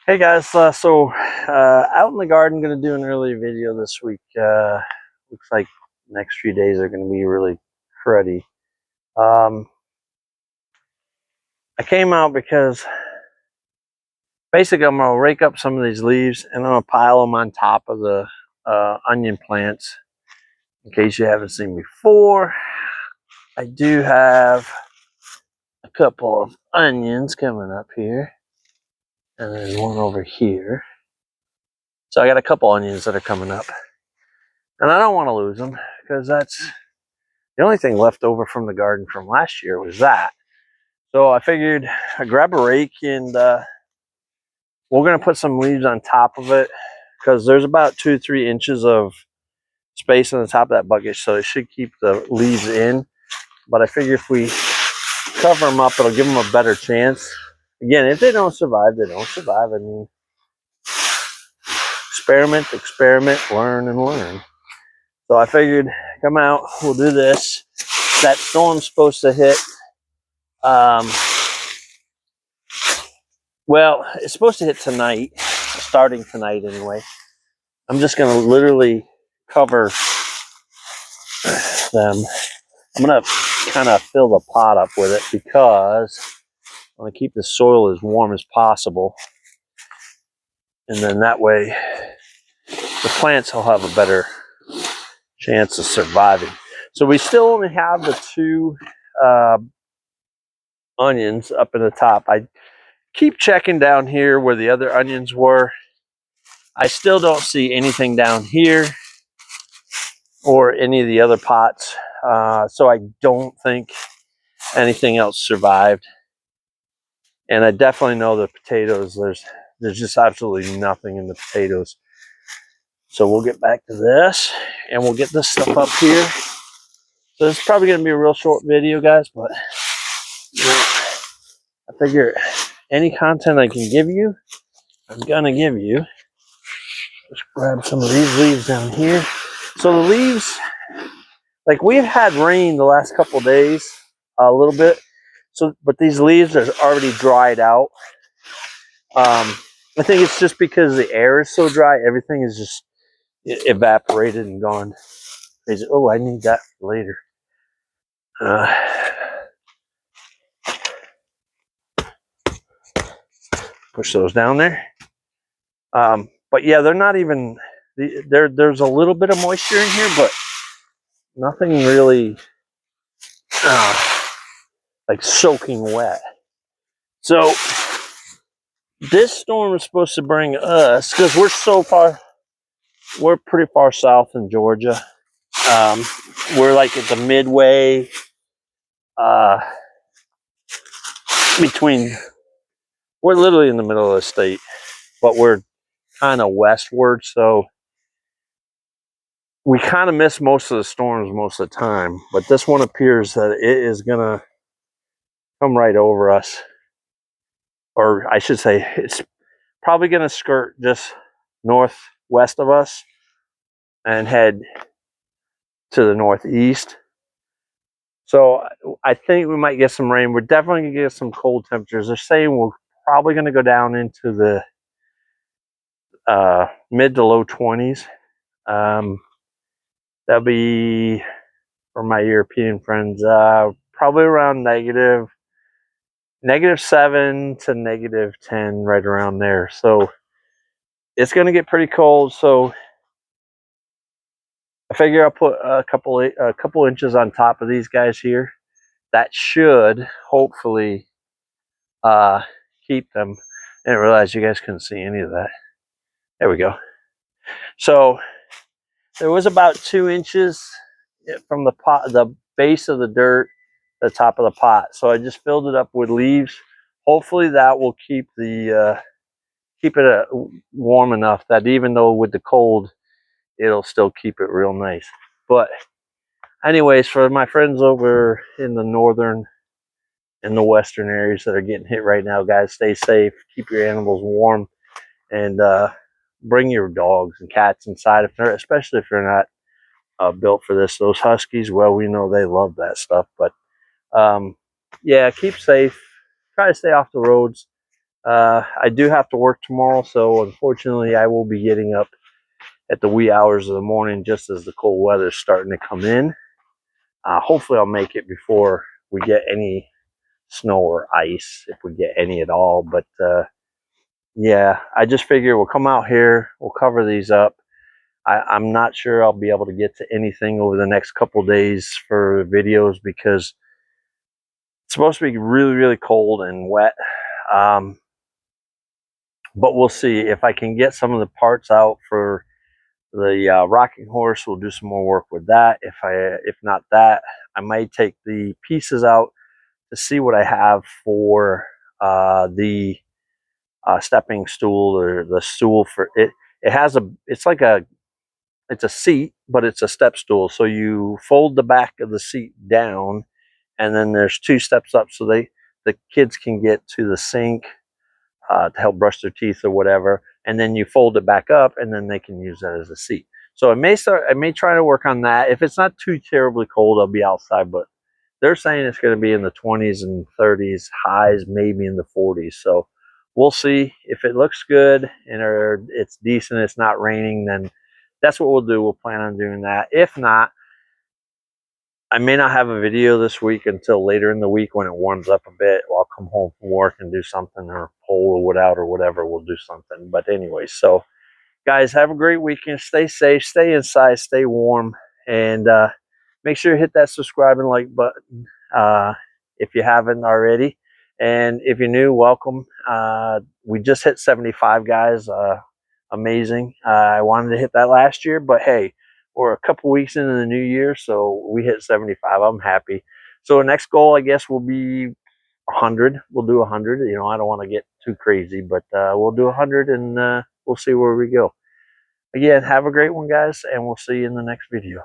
Hey guys, out in the garden, gonna do an early video this week. Looks like next few days are gonna be really cruddy. Um, I came out because basically I'm gonna rake up some of these leaves and I'm gonna pile them on top of the onion plants. In case you haven't seen before, I do have a couple of onions coming up here, and there's one over here. So I got a couple onions that are coming up. And I don't want to lose them because that's the only thing left over from the garden from last year was that. So I figured I'd grab a rake and we're going to put some leaves on top of it because there's about 2-3 inches of space on the top of that bucket. So it should keep the leaves in. But I figure if we cover them up, it'll give them a better chance. Again, if they don't survive, they don't survive. I mean, experiment, learn and learn. So I figured, come out, we'll do this. That storm's supposed to hit. Well, it's supposed to hit tonight, starting tonight anyway. I'm just going to literally cover them. I'm going to kind of fill the pot up with it because I want to keep the soil as warm as possible. And then that way, the plants will have a better chance of surviving. So we still only have the 2 onions up in the top. I keep checking down here where the other onions were. I still don't see anything down here or any of the other pots. So I don't think anything else survived. And I definitely know the potatoes, there's just absolutely nothing in the potatoes. So we'll get back to this and we'll get this stuff up here. So this is probably going to be a real short video, guys, but you know, I figure any content I can give you, I'm going to give you. Just grab some of these leaves down here. So the leaves, like we've had rain the last couple days, a little bit. So, but these leaves are already dried out. I think it's just because the air is so dry, everything is just evaporated and gone crazy. Oh, I need that for later. Push those down there. But yeah, they're not even. There's a little bit of moisture in here, but nothing really like soaking wet. So this storm is supposed to bring us, because we're pretty far south in Georgia. We're like at the midway between, we're literally in the middle of the state, but we're kind of westward, so we kind of miss most of the storms most of the time. But this one appears that it is gonna come right over us, or I should say it's probably gonna skirt just northwest of us and head to the northeast. So I think we might get some rain. We're definitely gonna get some cold temperatures. They're saying we're probably gonna go down into the mid to low 20s. That'll be, for my European friends, probably around -7 to -10, right around there. So it's gonna get pretty cold. So I figure I'll put a couple inches on top of these guys here. That should hopefully keep them. I didn't realize you guys couldn't see any of that. There we go. So there was about 2 inches from the pot, the base of the dirt, the top of the pot. So I just filled it up with leaves. Hopefully that will keep the keep it warm enough that even though with the cold, it'll still keep it real nice. But anyways, for my friends over in the northern and the western areas that are getting hit right now, guys, stay safe, keep your animals warm, and bring your dogs and cats inside, if they're, especially if they're not built for this. Those huskies, well, we know they love that stuff. But yeah, keep safe, try to stay off the roads, I do have to work tomorrow, so unfortunately I will be getting up at the wee hours of the morning just as the cold weather is starting to come in. Hopefully I'll make it before we get any snow or ice, if we get any at all. But yeah, I just figure we'll come out here, we'll cover these up. I'm not sure I'll be able to get to anything over the next couple days for videos because it's supposed to be really, really cold and wet. But we'll see if I can get some of the parts out for the rocking horse. We'll do some more work with that. If not that, I might take the pieces out to see what I have for the stepping stool, or the stool for it. It's a seat, but it's a step stool. So you fold the back of the seat down, and then there's 2 steps up, so the kids can get to the sink to help brush their teeth or whatever, and then you fold it back up, and then they can use that as a seat. So I may try to work on that. If it's not too terribly cold, I'll be outside, but they're saying it's going to be in the 20s and 30s, highs maybe in the 40s. So we'll see. If it looks good and it's decent, it's not raining, then that's what we'll do. We'll plan on doing that. If not, I may not have a video this week until later in the week when it warms up a bit. I'll come home from work and do something, or pull the wood out or whatever. We'll do something. But anyway, so guys, have a great weekend. Stay safe, stay inside, stay warm, and make sure you hit that subscribe and like button if you haven't already. And if you're new, welcome. We just hit 75, guys. Amazing. I wanted to hit that last year, but hey, we're a couple weeks into the new year, so we hit 75. I'm happy. So the next goal, I guess, will be 100. We'll do 100. You know, I don't want to get too crazy, but we'll do 100, and we'll see where we go. Again, have a great one, guys, and we'll see you in the next video.